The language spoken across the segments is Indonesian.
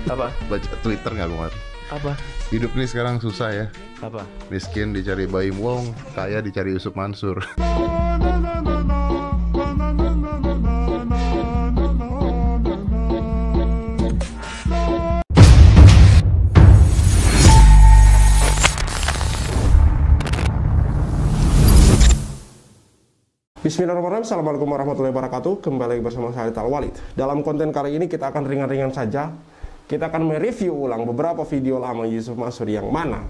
Apa? Baca Twitter nggak kemarin? Apa? Hidup nih sekarang susah ya. Apa? Miskin dicari Baim Wong, kaya dicari Yusuf Mansur. Bismillahirrahmanirrahim. Assalamualaikum warahmatullahi wabarakatuh. Kembali bersama saya Tal Walid. Dalam konten kali ini kita akan ringan-ringan saja. Kita akan mereview ulang beberapa video lama Yusuf Mansur yang mana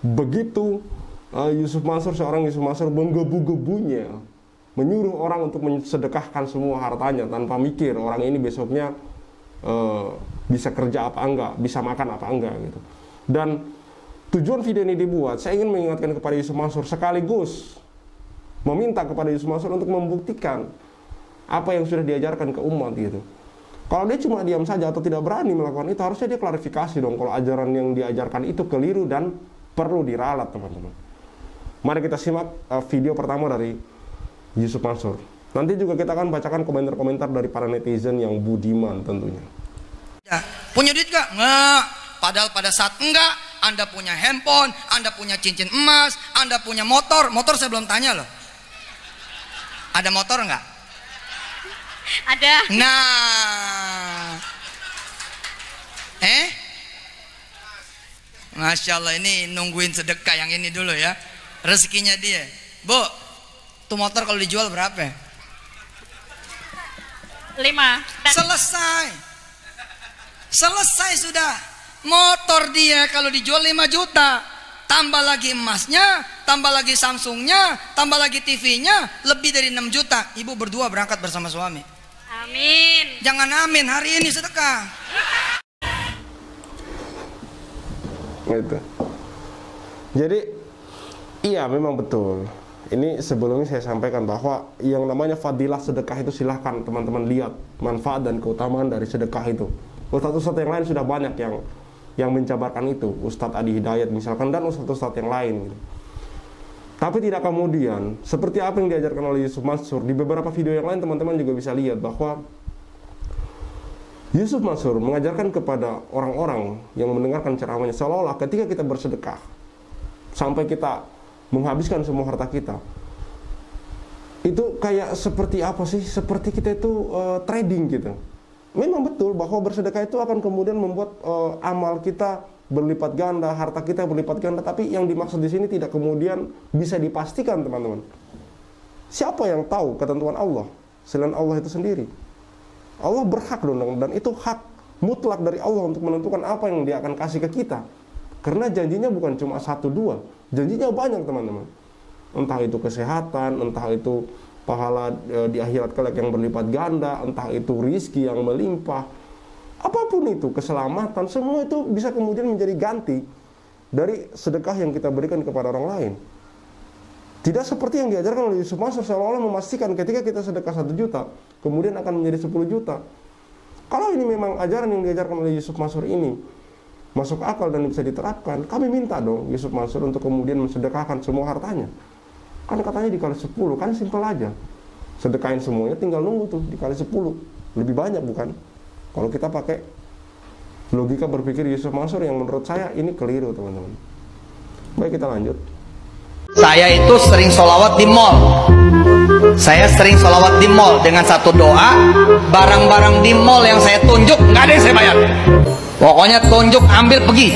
begitu seorang Yusuf Mansur menggebu-gebunya menyuruh orang untuk mensedekahkan semua hartanya tanpa mikir orang ini besoknya bisa kerja apa enggak, bisa makan apa enggak gitu. Dan tujuan video ini dibuat, saya ingin mengingatkan kepada Yusuf Mansur sekaligus meminta kepada Yusuf Mansur untuk membuktikan apa yang sudah diajarkan ke umat gitu. Kalau dia cuma diam saja atau tidak berani melakukan itu, harusnya dia klarifikasi dong kalau ajaran yang diajarkan itu keliru dan perlu diralat, teman-teman. Mari kita simak video pertama dari Yusuf Mansur. Nanti juga kita akan bacakan komentar-komentar dari para netizen yang budiman tentunya. Ya, punya duit gak? Nggak. Padahal pada saat enggak, Anda punya handphone, Anda punya cincin emas, Anda punya motor. Motor saya belum tanya loh. Ada motor enggak? Ada. Nah. Masya Allah, ini nungguin sedekah yang ini dulu ya. Rezekinya dia. Bu, tuh motor kalau dijual berapa? 5. Selesai. Selesai sudah. Motor dia kalau dijual 5 juta. Tambah lagi emasnya, tambah lagi Samsungnya, tambah lagi TV-nya, lebih dari 6 juta. Ibu berdua berangkat bersama suami. Amin. Jangan amin, hari ini sedekah. Gitu. Jadi iya memang betul. Ini sebelumnya saya sampaikan bahwa yang namanya fadilah sedekah itu silahkan teman-teman lihat manfaat dan keutamaan dari sedekah itu. Ustadz-ustadz yang lain sudah banyak yang menjabarkan itu, Ustadz Adi Hidayat misalkan dan ustadz-ustadz yang lain gitu. Tapi tidak kemudian seperti apa yang diajarkan oleh Yusuf Mansur di beberapa video yang lain, teman-teman juga bisa lihat bahwa Yusuf Mansur mengajarkan kepada orang-orang yang mendengarkan ceramahnya seolah-olah ketika kita bersedekah sampai kita menghabiskan semua harta kita, itu kayak seperti apa sih? Seperti kita itu trading gitu. Memang betul bahwa bersedekah itu akan kemudian membuat amal kita berlipat ganda, harta kita berlipat ganda. Tapi yang dimaksud di sini tidak kemudian bisa dipastikan, teman-teman. Siapa yang tahu ketentuan Allah selain Allah itu sendiri? Allah berhak dong, dan itu hak mutlak dari Allah untuk menentukan apa yang Dia akan kasih ke kita. Karena janjinya bukan cuma 1, 2, janjinya banyak, teman-teman. Entah itu kesehatan, entah itu pahala di akhirat kelak yang berlipat ganda, entah itu rizki yang melimpah, apapun itu, keselamatan, semua itu bisa kemudian menjadi ganti dari sedekah yang kita berikan kepada orang lain. Tidak seperti yang diajarkan oleh Yusuf Mansur seolah-olah memastikan ketika kita sedekah 1 juta kemudian akan menjadi 10 juta. Kalau ini memang ajaran yang diajarkan oleh Yusuf Mansur ini masuk akal dan bisa diterapkan, kami minta dong Yusuf Mansur untuk kemudian mensedekahkan semua hartanya. Kan katanya dikali 10, kan simpel aja. Sedekahin semuanya, tinggal nunggu tuh dikali 10. Lebih banyak bukan? Kalau kita pakai logika berpikir Yusuf Mansur yang menurut saya ini keliru, teman-teman. Baik, kita lanjut. Saya itu sering sholawat di mall. Saya sering sholawat di mall dengan satu doa. Barang-barang di mall yang saya tunjuk nggak ada yang saya bayar. Pokoknya tunjuk ambil pergi.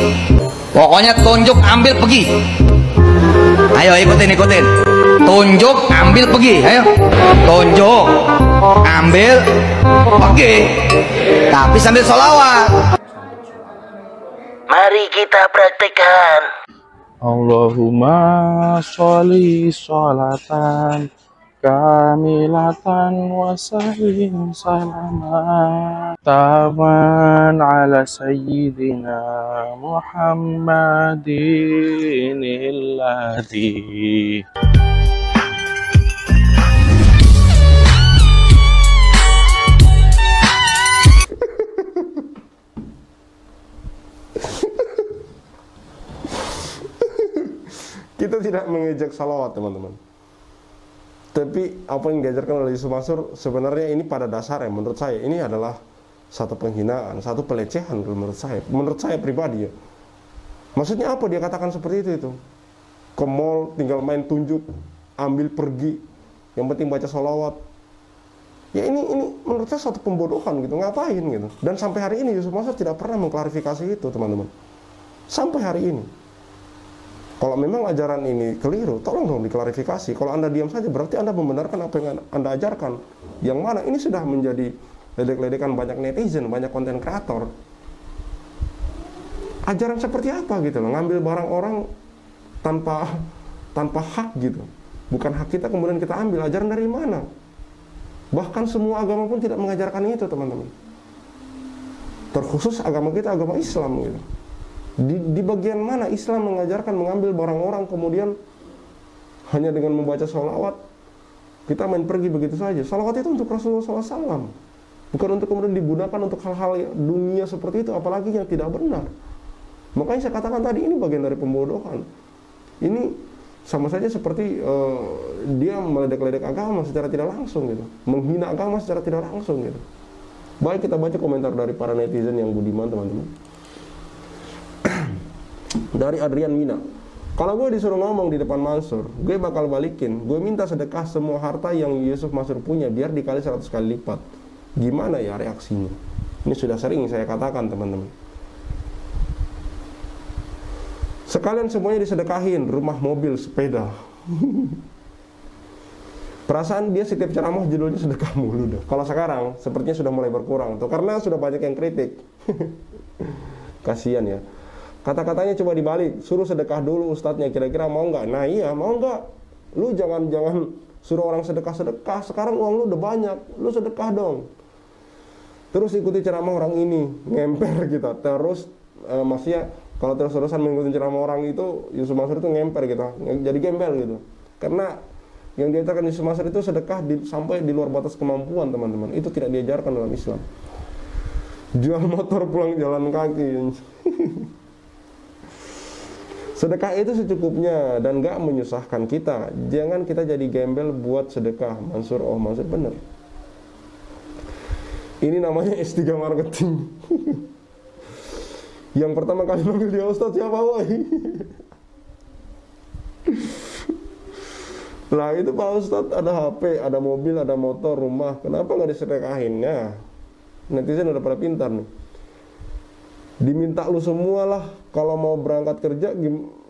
Pokoknya tunjuk ambil pergi. Ayo ikutin. Tunjuk ambil pergi. Ayo. Tunjuk ambil pergi. Tapi sambil sholawat. Mari kita praktekkan. Allahumma sholli sholatan kamilatan wa sallim salaman taman ala sayyidina Muhammadin alladhi. Kita tidak mengejek salawat, teman-teman. Tapi apa yang diajarkan oleh Yusuf Mansur sebenarnya ini pada dasarnya menurut saya ini adalah satu penghinaan, satu pelecehan menurut saya pribadi ya. Maksudnya apa dia katakan seperti itu? Ke mall tinggal main tunjuk, ambil pergi, yang penting baca sholawat. Ya ini menurut saya suatu pembodohan gitu, ngapain gitu. Dan sampai hari ini Yusuf Mansur tidak pernah mengklarifikasi itu, teman-teman. Sampai hari ini. Kalau memang ajaran ini keliru, tolong dong diklarifikasi. Kalau Anda diam saja berarti Anda membenarkan apa yang Anda ajarkan. Yang mana ini sudah menjadi ledek-ledekan banyak netizen, banyak konten kreator. Ajaran seperti apa gitu loh, ngambil barang orang tanpa hak gitu. Bukan hak kita kemudian kita ambil, ajaran dari mana? Bahkan semua agama pun tidak mengajarkan itu, teman-teman. Terkhusus agama kita, agama Islam gitu. Di bagian mana Islam mengajarkan mengambil barang orang kemudian hanya dengan membaca sholawat kita main pergi begitu saja. Sholawat itu untuk Rasulullah SAW, bukan untuk kemudian digunakan untuk hal-hal dunia seperti itu, apalagi yang tidak benar. Makanya saya katakan tadi ini bagian dari pembodohan. Ini sama saja seperti dia meledek-ledek agama secara tidak langsung gitu, menghina agama secara tidak langsung gitu. Baik, kita baca komentar dari para netizen yang budiman, teman-teman. Dari Adrian Mina, kalau gue disuruh ngomong di depan Mansur, gue bakal balikin, gue minta sedekah semua harta yang Yusuf Mansur punya biar dikali 100 kali lipat. Gimana ya reaksinya? Ini sudah sering saya katakan, teman-teman. Sekalian semuanya disedekahin, rumah, mobil, sepeda. Perasaan dia setiap ceramah judulnya sedekah mulu dah. Kalau sekarang sepertinya sudah mulai berkurang tuh, karena sudah banyak yang kritik. Kasihan ya. Kata-katanya coba dibalik, suruh sedekah dulu ustadznya, kira-kira mau nggak? Nah iya, mau nggak? Lu jangan suruh orang sedekah. Sekarang uang lu udah banyak, lu sedekah dong. Terus ikuti ceramah orang ini, ngemper kita. Terus maksudnya kalau terus-terusan mengikuti ceramah orang itu, Yusuf Mansur itu ngemper gitu, jadi gembel gitu. Karena yang diajarkan Yusuf Mansur itu sedekah sampai di luar batas kemampuan, teman-teman. Itu tidak diajarkan dalam Islam. Jual motor pulang jalan kaki. Sedekah itu secukupnya dan gak menyusahkan kita. Jangan kita jadi gembel buat sedekah. Mansur bener. Ini namanya S3 marketing. Yang pertama kali manggil dia Ustadz siapa, woy? Lah itu Pak Ustadz ada HP, ada mobil, ada motor, rumah. Kenapa gak disedekahin? Nah, netizen udah pada pintar nih. Diminta lu semua lah. Kalau mau berangkat kerja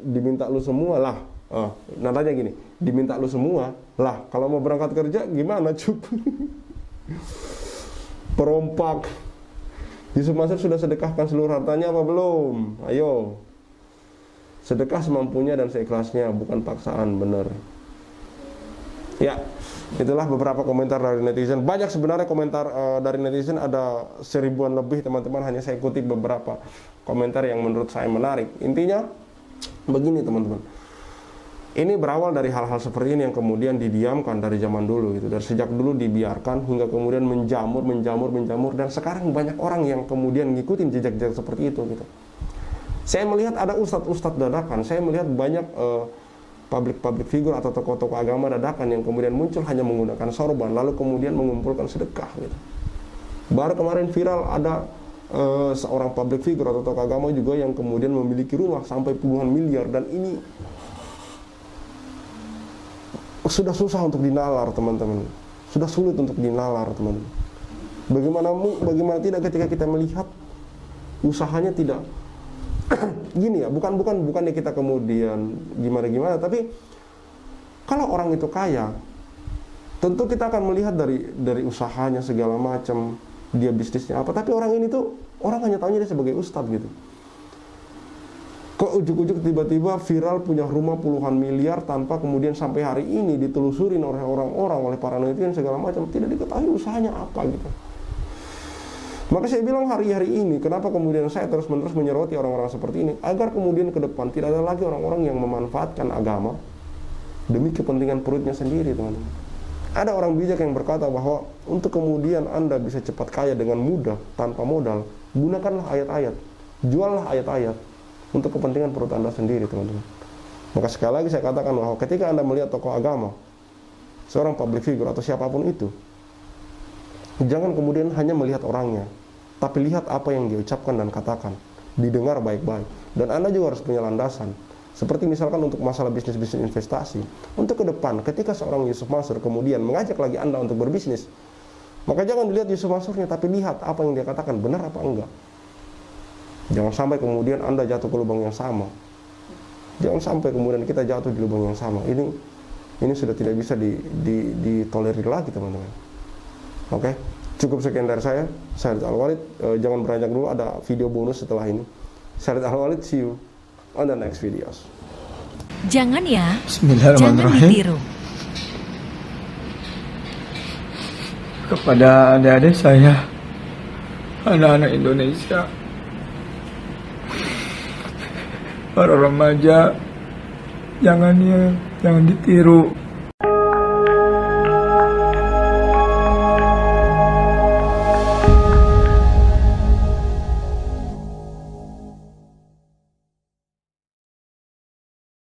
diminta lu semua lah. Nadanya gini, diminta lu semua lah. Kalau mau berangkat kerja gimana cup? Perompak. Yusuf Mansur sudah sedekahkan seluruh hartanya apa belum? Ayo. Sedekah semampunya dan seikhlasnya, bukan paksaan, bener. Ya, itulah beberapa komentar dari netizen. Banyak sebenarnya komentar dari netizen, ada 1000-an lebih, teman-teman. Hanya saya kutip beberapa komentar yang menurut saya menarik. Intinya begini, teman-teman. Ini berawal dari hal-hal seperti ini yang kemudian didiamkan dari zaman dulu gitu. Dari sejak dulu dibiarkan hingga kemudian menjamur dan sekarang banyak orang yang kemudian ngikutin jejak-jejak seperti itu gitu. Saya melihat ada ustadz-ustadz dadakan. Saya melihat banyak public figure atau tokoh-tokoh agama dadakan yang kemudian muncul hanya menggunakan sorban lalu kemudian mengumpulkan sedekah gitu. Baru kemarin viral ada seorang public figure atau tokoh agama juga yang kemudian memiliki rumah sampai puluhan miliar, dan ini sudah susah untuk dinalar, teman-teman. Sudah sulit untuk dinalar, teman-teman. Bagaimana tidak ketika kita melihat usahanya tidak gini ya, bukannya kita kemudian gimana, tapi kalau orang itu kaya, tentu kita akan melihat dari usahanya segala macam, dia bisnisnya apa. Tapi orang ini tuh orang hanya tahunya dia sebagai ustadz gitu. Kok ujuk-ujuk tiba-tiba viral punya rumah puluhan miliar tanpa kemudian sampai hari ini ditelusurin oleh orang-orang, oleh para netizen segala macam, tidak diketahui usahanya apa gitu. Maka saya bilang hari-hari ini, kenapa kemudian saya terus-menerus menyoroti orang-orang seperti ini, agar kemudian ke depan tidak ada lagi orang-orang yang memanfaatkan agama demi kepentingan perutnya sendiri, teman-teman. Ada orang bijak yang berkata bahwa untuk kemudian Anda bisa cepat kaya dengan mudah tanpa modal, gunakanlah ayat-ayat, juallah ayat-ayat untuk kepentingan perut Anda sendiri, teman-teman. Maka sekali lagi saya katakan bahwa ketika Anda melihat tokoh agama, seorang public figure atau siapapun itu, jangan kemudian hanya melihat orangnya, tapi lihat apa yang dia ucapkan dan katakan, didengar baik-baik. Dan Anda juga harus punya landasan. Seperti misalkan untuk masalah bisnis-bisnis investasi, untuk ke depan ketika seorang Yusuf Mansur kemudian mengajak lagi Anda untuk berbisnis, maka jangan dilihat Yusuf Mansurnya, tapi lihat apa yang dia katakan, benar apa enggak. Jangan sampai kemudian Anda jatuh ke lubang yang sama. Jangan sampai kemudian kita jatuh di lubang yang sama. Ini sudah tidak bisa ditolerir lagi, teman-teman. Oke, cukup sekian dari saya. Syahrid Al-Walid. Jangan beranjak dulu, ada video bonus setelah ini. Syahrid Al-Walid, see you on the next videos. Jangan ya, jangan Bismillahirrahmanirrahim. ditiru. Kepada adik-adik saya, anak-anak Indonesia, para remaja, jangan ditiru.